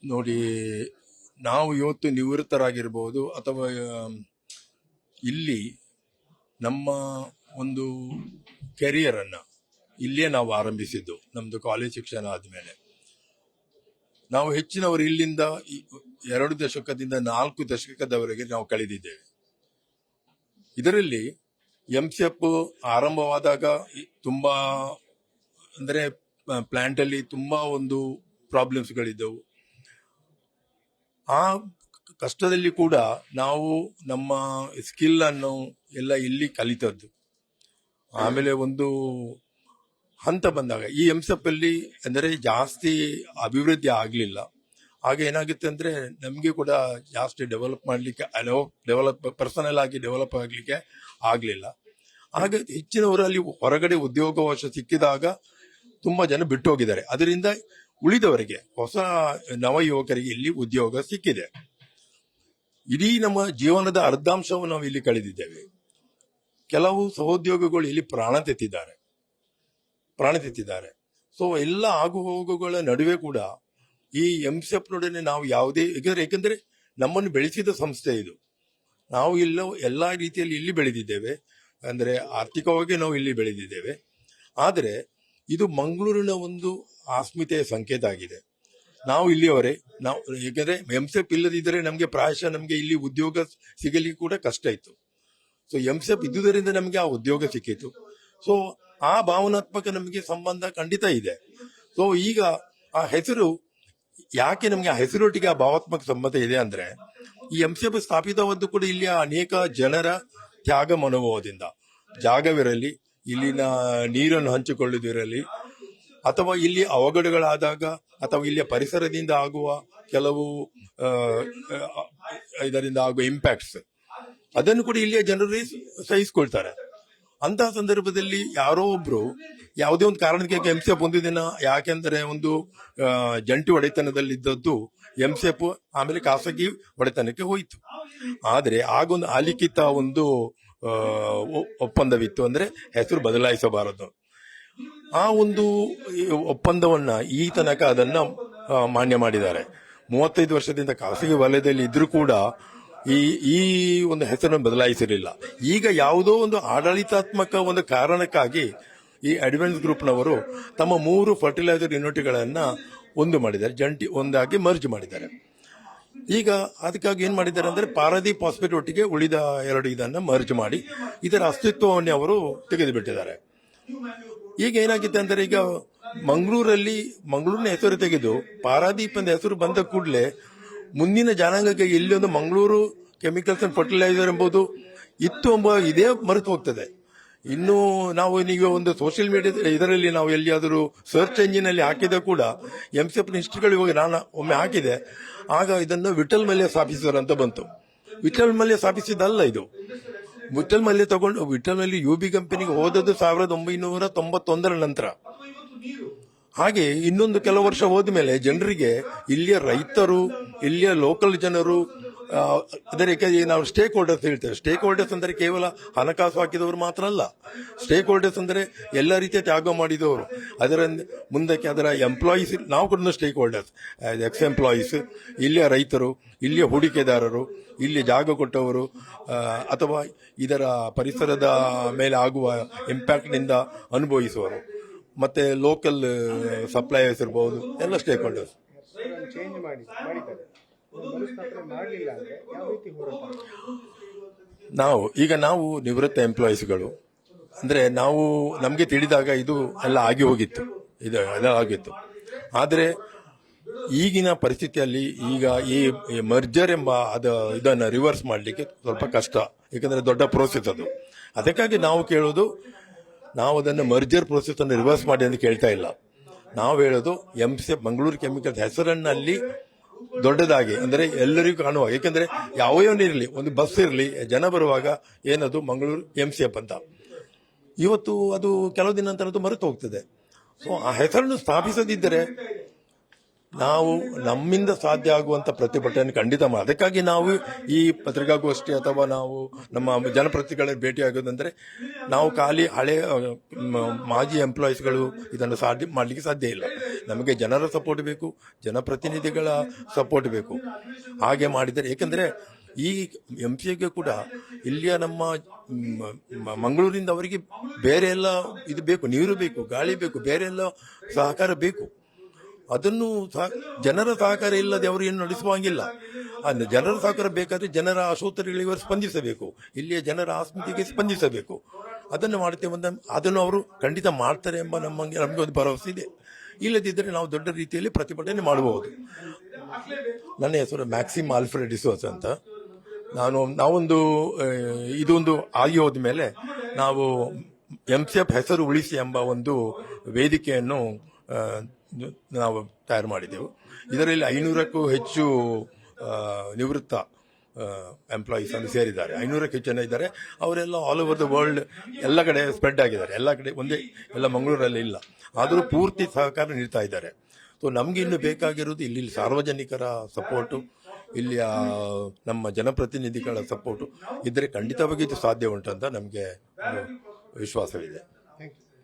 ನೋಡಿ, ನಾವು ಇವತ್ತು ನಿವೃತ್ತರಾಗಿರ್ಬೋದು ಅಥವಾ ಇಲ್ಲಿ ನಮ್ಮ ಒಂದು ಕೆರಿಯರನ್ನು ಇಲ್ಲೇ ನಾವು ಆರಂಭಿಸಿದ್ದು. ನಮ್ಮದು ಕಾಲೇಜ್ ಶಿಕ್ಷಣ ಆದಮೇಲೆ ನಾವು ಹೆಚ್ಚಿನವರು ಇಲ್ಲಿಂದ 2 ದಶಕದಿಂದ 4 ದಶಕದವರೆಗೆ ನಾವು ಕಳೆದಿದ್ದೇವೆ. ಇದರಲ್ಲಿ ಎಂಸೆಪ್ ಆರಂಭವಾದಾಗ ತುಂಬಾ ಅಂದರೆ ಪ್ಲಾಂಟ್ ಅಲ್ಲಿ ತುಂಬಾ ಒಂದು ಪ್ರಾಬ್ಲಮ್ಸ್ಗಳಿದ್ದವು. ಆ ಕಷ್ಟದಲ್ಲಿ ಕೂಡ ನಾವು ನಮ್ಮ ಸ್ಕಿಲ್ ಅನ್ನು ಎಲ್ಲ ಇಲ್ಲಿ ಕಲಿತದ್ದು. ಆಮೇಲೆ ಒಂದು ಹಂತ ಬಂದಾಗ ಈ ಎಂಸೆಪ್ ಅಲ್ಲಿ ಅಂದರೆ ಜಾಸ್ತಿ ಅಭಿವೃದ್ಧಿ ಆಗಲಿಲ್ಲ. ಆಗ ಏನಾಗುತ್ತೆ ಅಂದ್ರೆ ನಮಗೆ ಕೂಡ ಜಾಸ್ತಿ ಡೆವಲಪ್ ಮಾಡಲಿಕ್ಕೆ ಪರ್ಸನಲ್ ಆಗಿ ಡೆವಲಪ್ ಆಗಲಿಕ್ಕೆ ಆಗಲಿಲ್ಲ. ಆಗ ಹೆಚ್ಚಿನವರಲ್ಲಿ ಹೊರಗಡೆ ಉದ್ಯೋಗಾವಕಾಶ ಸಿಕ್ಕಿದಾಗ ತುಂಬಾ ಜನ ಬಿಟ್ಟು ಹೋಗಿದ್ದಾರೆ. ಅದರಿಂದ ಉಳಿದವರಿಗೆ, ಹೊಸ ನವ ಯುವಕರಿಗೆ ಇಲ್ಲಿ ಉದ್ಯೋಗ ಸಿಕ್ಕಿದೆ. ಇಡೀ ನಮ್ಮ ಜೀವನದ ಅರ್ಧಾಂಶವನ್ನು ನಾವು ಇಲ್ಲಿ ಕಳೆದಿದ್ದೇವೆ. ಕೆಲವು ಸಹೋದ್ಯೋಗಿಗಳು ಇಲ್ಲಿ ಪ್ರಾಣ ತೆತ್ತಿದ್ದಾರೆ. ಸೊ ಎಲ್ಲ ಆಗು ಹೋಗುಗಳ ನಡುವೆ ಕೂಡ ಈ ಎಂಸೆಪ್ ನೊಡನೆ ನಾವು ಯಾವುದೇ, ಯಾಕಂದ್ರೆ ನಮ್ಮನ್ನು ಬೆಳೆಸಿದ ಸಂಸ್ಥೆ ಇದು. ನಾವು ಎಲ್ಲಾ ರೀತಿಯಲ್ಲಿ ಇಲ್ಲಿ ಬೆಳೆದಿದ್ದೇವೆ, ಅಂದ್ರೆ ಆರ್ಥಿಕವಾಗಿ ನಾವು ಇಲ್ಲಿ ಬೆಳೆದಿದ್ದೇವೆ. ಆದರೆ ಇದು ಮಂಗಳೂರಿನ ಒಂದು ಆಸ್ಮಿತೆಯ ಸಂಕೇತ ಆಗಿದೆ. ನಾವು ಇಲ್ಲಿಯವರೇ ನಾವು, ಯಾಕಂದ್ರೆ ಎಂಸೆಪ್ ಇಲ್ಲದಿದ್ದರೆ ನಮಗೆ ಪ್ರಾಯಶಃ ನಮಗೆ ಇಲ್ಲಿ ಉದ್ಯೋಗ ಸಿಗಲಿಕ್ಕೆ ಕೂಡ ಕಷ್ಟ ಇತ್ತು. ಸೊ ಎಂಸೆಪ್ ಇದ್ದುದರಿಂದ ನಮಗೆ ಆ ಉದ್ಯೋಗ ಸಿಕ್ಕಿತು. ಸೊ ಆ ಭಾವನಾತ್ಮಕ ನಮಗೆ ಸಂಬಂಧ ಖಂಡಿತ ಇದೆ. ಸೊ ಈಗ ಆ ಹೆಸರು, ಯಾಕೆ ನಮಗೆ ಆ ಹೆಸರೊಟ್ಟಿಗೆ ಆ ಭಾವಾತ್ಮಕ ಸಂಬಂಧ ಇದೆ ಅಂದ್ರೆ, ಈ ಎಂಸೆಪ್ ಸ್ಥಾಪಿತವಾದ್ದು ಕೂಡ ಇಲ್ಲಿಯ ಅನೇಕ ಜನರ ತ್ಯಾಗ ಮನೋಭಾವದಿಂದ. ಜಾಗವಿರಲಿ, ಇಲ್ಲಿನ ನೀರನ್ನು ಹಂಚಿಕೊಳ್ಳುವುದಿರಲಿ, ಅಥವಾ ಇಲ್ಲಿ ಅವಘಡಗಳಾದಾಗ ಅಥವಾ ಇಲ್ಲಿಯ ಪರಿಸರದಿಂದ ಆಗುವ ಕೆಲವು ಇದರಿಂದ ಆಗುವ ಇಂಪ್ಯಾಕ್ಟ್ಸ್, ಅದನ್ನು ಕೂಡ ಇಲ್ಲಿಯ ಜನರು ಸಹಿಸಿಕೊಳ್ತಾರೆ. ಅಂತಹ ಸಂದರ್ಭದಲ್ಲಿ ಯಾರೋ ಒಬ್ರು ಯಾವುದೇ ಒಂದು ಕಾರಣಕ್ಕೆ ಎಂಸೆಪ್ ಒಂದು ದಿನ, ಯಾಕೆಂದ್ರೆ ಒಂದು ಜಂಟಿ ಒಡೆತನದಲ್ಲಿದ್ದದ್ದು ಎಂಸೆಪ್ ಆಮೇಲೆ ಖಾಸಗಿ ಒಡೆತನಕ್ಕೆ ಹೋಯಿತು. ಆದ್ರೆ ಆಗೊಂದು ಅಲಿಖಿತ ಒಂದು ಒಪ್ಪಂದವಿತ್ತು, ಅಂದ್ರೆ ಹೆಸರು ಬದಲಾಯಿಸಬಾರದು. ಆ ಒಂದು ಒಪ್ಪಂದವನ್ನ ಈ ತನಕ ಅದನ್ನ ಮಾನ್ಯ ಮಾಡಿದ್ದಾರೆ. 35 ವರ್ಷದಿಂದ ಖಾಸಗಿ ವಲಯದಲ್ಲಿ ಇದ್ರೂ ಕೂಡ ಈ ಒಂದು ಹೆಸರನ್ನು ಬದಲಾಯಿಸಿರಲಿಲ್ಲ. ಈಗ ಯಾವುದೋ ಒಂದು ಆಡಳಿತಾತ್ಮಕ ಒಂದು ಕಾರಣಕ್ಕಾಗಿ ಈ ಅಡ್ವಾನ್ಸ್ ಗ್ರೂಪ್ನವರು ತಮ್ಮ 3 ಫರ್ಟಿಲೈಸರ್ ಯೂನಿಟ್ಗಳನ್ನ ಒಂದು ಮಾಡಿದ್ದಾರೆ, ಜಂಟಿ ಒಂದಾಗಿ ಮರ್ಜ್ ಮಾಡಿದ್ದಾರೆ. ಈಗ ಅದಕ್ಕಾಗಿ ಏನ್ ಮಾಡಿದ್ದಾರೆ ಅಂದ್ರೆ, ಪಾರಾದೀಪ್ ಫಾಸ್ಫೇಟ್ ಒಟ್ಟಿಗೆ ಉಳಿದ 2 ಇದನ್ನ ಮರ್ಜ್ ಮಾಡಿ ಇದರ ಅಸ್ತಿತ್ವವನ್ನೇ ಅವರು ತೆಗೆದುಬಿಟ್ಟಿದ್ದಾರೆ. ಈಗ ಏನಾಗಿದೆ ಅಂದ್ರೆ, ಈಗ ಮಂಗಳೂರಿನ ಹೆಸರು ತೆಗೆದು ಪಾರಾದೀಪ್ ಅಂತ ಹೆಸರು ಬಂದ ಕೂಡಲೇ ಮುಂದಿನ ಜನಾಂಗಕ್ಕೆ ಇಲ್ಲಿ ಒಂದು ಮಂಗಳೂರು ಕೆಮಿಕಲ್ಸ್ ಅಂಡ್ ಫರ್ಟಿಲೈಸರ್ ಎಂಬುದು ಇತ್ತು ಎಂಬ ಇದೇ ಮರೆತು ಹೋಗ್ತದೆ. ಇನ್ನು ನಾವು ಈಗ ಒಂದು ಸೋಷಿಯಲ್ ಮೀಡಿಯಾ ಇದರಲ್ಲಿ ನಾವು ಎಲ್ಲಿಯಾದರೂ ಸರ್ಚ್ ಎಂಜಿನ್ ಅಲ್ಲಿ ಹಾಕಿದ ಕೂಡ ಎಂಸೆಪ್ ಹಿಸ್ಟ್ರಿಗಳು ಇವಾಗ ನಾನು ಒಮ್ಮೆ ಹಾಕಿದೆ, ಆಗ ಇದನ್ನು ವಿಠಲ್ ಮಲ್ಯ ಸ್ಥಾಪಿಸಿದರು ಅಂತ ಬಂತು. ವಿಠಲ್ ಮಲ್ಯ ಸ್ಥಾಪಿಸಿದ್ದಲ್ಲ ಇದು. ವಿಠಲ್ ಮಲ್ಯ UB ಕಂಪನಿಗೆ ಹೋದದ್ದು 1991 ನಂತರ. ಹಾಗೆ ಇನ್ನೊಂದು ಕೆಲವು ವರ್ಷ ಹೋದ್ಮೇಲೆ ಜನರಿಗೆ ಇಲ್ಲಿಯ ರೈತರು, ಇಲ್ಲಿಯ ಲೋಕಲ್ ಜನರು, ಅದಕ್ಕೆ ನಾವು ಸ್ಟೇಕ್ ಹೋಲ್ಡರ್ಸ್ ಹೇಳ್ತೇವೆ. ಸ್ಟೇಕ್ ಹೋಲ್ಡರ್ಸ್ ಅಂದ್ರೆ ಕೇವಲ ಹಣಕಾಸು ಹಾಕಿದವರು ಮಾತ್ರ ಅಲ್ಲ. ಸ್ಟೇಕ್ ಹೋಲ್ಡರ್ಸ್ ಅಂದ್ರೆ ಎಲ್ಲ ರೀತಿಯ ತ್ಯಾಗ ಮಾಡಿದವರು, ಅದರ ಮುಂದಕ್ಕೆ ಅದರ ಎಂಪ್ಲಾಯೀಸ್, ನಾವು ಕೂಡ ಸ್ಟೇಕ್ ಹೋಲ್ಡರ್ಸ್, ಎಕ್ಸ್ ಎಂಪ್ಲಾಯೀಸ್, ಇಲ್ಲಿಯ ರೈತರು, ಇಲ್ಲಿಯ ಹೂಡಿಕೆದಾರರು, ಇಲ್ಲಿ ಜಾಗ ಕೊಟ್ಟವರು, ಅಥವಾ ಇದರ ಪರಿಸರದ ಮೇಲೆ ಆಗುವ ಇಂಪ್ಯಾಕ್ಟ್ ನಿಂದ ಅನುಭವಿಸುವರು, ಮತ್ತೆ ಲೋಕಲ್ ಸಪ್ಲೈಯರ್ಸ್ ಇರಬಹುದು, ಎಲ್ಲ ಸ್ಟೇಕ್ ಹೋಲ್ಡರ್ಸ್. ನಾವು ನಿವೃತ್ತ ಎಂಪ್ಲಾಯೀಸ್ಗಳು, ಅಂದ್ರೆ ನಮಗೆ ತಿಳಿದಾಗ ಇದು ಎಲ್ಲ ಆಗಿತ್ತು. ಆದರೆ ಈಗಿನ ಪರಿಸ್ಥಿತಿಯಲ್ಲಿ ಈಗ ಈ ಮರ್ಜರ್ ಎಂಬ ಇದನ್ನ ರಿವರ್ಸ್ ಮಾಡಲಿಕ್ಕೆ ಸ್ವಲ್ಪ ಕಷ್ಟ, ಯಾಕಂದ್ರೆ ದೊಡ್ಡ ಪ್ರೋಸೆಸ್ ಅದು. ಅದಕ್ಕಾಗಿ ನಾವು ಕೇಳೋದು, ನಾವು ಅದನ್ನು ಮರ್ಜರ್ ಪ್ರೋಸೆಸ್ ಅನ್ನು ರಿವರ್ಸ್ ಮಾಡಿ ಅಂತ ಕೇಳ್ತಾ ಇಲ್ಲ. ನಾವು ಹೇಳೋದು ಎಂಸೆಪ್ ಮಂಗಳೂರು ಕೆಮಿಕಲ್ಸ್ ಹೆಸರನ್ನಲ್ಲಿ ದೊಡ್ಡದಾಗಿ, ಅಂದ್ರೆ ಎಲ್ಲರಿಗೂ ಕಾಣುವ, ಯಾಕಂದ್ರೆ ಯಾವೊಂದಿರಲಿ, ಒಂದು ಬಸ್ ಇರಲಿ, ಜನ ಬರುವಾಗ ಏನದು ಮಂಗಳೂರು ಎಂಸೆಪ್ ಅಂತ. ಇವತ್ತು ಅದು ಕೆಲವು ದಿನ ನಂತರ ಅದು ಮರೆತು ಹೋಗ್ತದೆ. ಸೊ ಆ ಹೆಸರನ್ನು ಸ್ಥಾಪಿಸದಿದ್ದರೆ ನಾವು ನಮ್ಮಿಂದ ಸಾಧ್ಯ ಆಗುವಂತ ಪ್ರತಿಭಟನೆ ಖಂಡಿತ ಅದಕ್ಕಾಗಿ ನಾವು ಈ ಪತ್ರಿಕಾಗೋಷ್ಠಿ ಅಥವಾ ನಾವು ನಮ್ಮ ಜನಪ್ರತಿನಿಧಿಗಳ ಭೇಟಿ ಆಗೋದಂದ್ರೆ ನಾವು ಖಾಲಿ ಹಳೆ ಮಾಜಿ ಎಂಪ್ಲಾಯೀಸ್ಗಳು ಇದನ್ನು ಸಾಧ್ಯ ಮಾಡಲಿಕ್ಕೆ ಸಾಧ್ಯ ಇಲ್ಲ. ನಮಗೆ ಜನರ ಸಪೋರ್ಟ್ ಬೇಕು, ಜನಪ್ರತಿನಿಧಿಗಳ ಸಪೋರ್ಟ್ ಬೇಕು. ಹಾಗೆ ಮಾಡಿದರೆ, ಏಕೆಂದರೆ ಈ ಎಂಸಿಗೆ ಕೂಡ ಇಲ್ಲಿಯ ನಮ್ಮ ಮಂಗಳೂರಿನಿಂದ ಅವರಿಗೆ ಬೇರೆ ಎಲ್ಲ ಇದು ಬೇಕು, ನೀರು ಬೇಕು, ಗಾಳಿ ಬೇಕು, ಬೇರೆ ಎಲ್ಲ ಸಹಕಾರ ಬೇಕು. ಅದನ್ನು ಜನರ ಸಹಕಾರ ಇಲ್ಲದೆ ಅವರು ಏನು ನಡೆಸುವಂಗಿಲ್ಲ. ಜನರ ಸಹಕಾರ ಬೇಕಾದ್ರೆ ಜನರ ಆಶೋತ್ತರಗಳಿಗೆ ಅವರು ಸ್ಪಂದಿಸಬೇಕು, ಇಲ್ಲಿಯ ಜನರ ಆಸ್ಮಿತಿಗೆ ಸ್ಪಂದಿಸಬೇಕು. ಅದನ್ನು ಮಾಡ್ತೇವೆ, ಅದನ್ನು ಅವರು ಖಂಡಿತ ಮಾಡ್ತಾರೆ ಎಂಬ ನಮಗೆ ಒಂದು ಭರವಸೆ ಇದೆ. ಇಲ್ಲದಿದ್ದರೆ ನಾವು ದೊಡ್ಡ ರೀತಿಯಲ್ಲಿ ಪ್ರತಿಭಟನೆ ಮಾಡಬಹುದು. ನನ್ನ ಹೆಸರು ಮ್ಯಾಕ್ಸಿಮ್ ಆಲ್ಫ್ರೆಡ್ ಡಿಸೋಸ್ ಅಂತ. ನಾವೊಂದು ಇದೊಂದು ಆಗಿ ಹೋದ ಮೇಲೆ ನಾವು MCF ಹೆಸರು ಉಳಿಸಿ ಎಂಬ ಒಂದು ವೇದಿಕೆಯನ್ನು ನಾವು ತಯಾರು ಮಾಡಿದೆವು. ಇದರಲ್ಲಿ 500ಕ್ಕೂ ಹೆಚ್ಚು ನಿವೃತ್ತ ಎಂಪ್ಲಾಯೀಸ್ ಅನ್ನು ಸೇರಿದ್ದಾರೆ. 500ಕ್ಕೂ ಹೆಚ್ಚು ಜನ ಇದ್ದಾರೆ. ಅವರೆಲ್ಲ ಆಲ್ ಓವರ್ ದ ವರ್ಲ್ಡ್ ಎಲ್ಲ ಕಡೆ ಸ್ಪ್ರೆಡ್ ಆಗಿದ್ದಾರೆ. ಎಲ್ಲ ಕಡೆ ಒಂದೇ, ಎಲ್ಲ ಮಂಗಳೂರಲ್ಲಿ ಇಲ್ಲ, ಆದರೂ ಪೂರ್ತಿ ಸಹಕಾರ ನೀಡ್ತಾ ಇದ್ದಾರೆ. ಸೊ ನಮ್ಗೆ ಇನ್ನು ಬೇಕಾಗಿರುವುದು ಇಲ್ಲಿ ಸಾರ್ವಜನಿಕರ ಸಪೋರ್ಟು, ಇಲ್ಲಿಯ ನಮ್ಮ ಜನಪ್ರತಿನಿಧಿಗಳ ಸಪೋರ್ಟು ಇದ್ದರೆ ಖಂಡಿತವಾಗಿ ಇದು ಸಾಧ್ಯ ಉಂಟು ಅಂತ ನಮಗೆ ವಿಶ್ವಾಸವಿದೆ.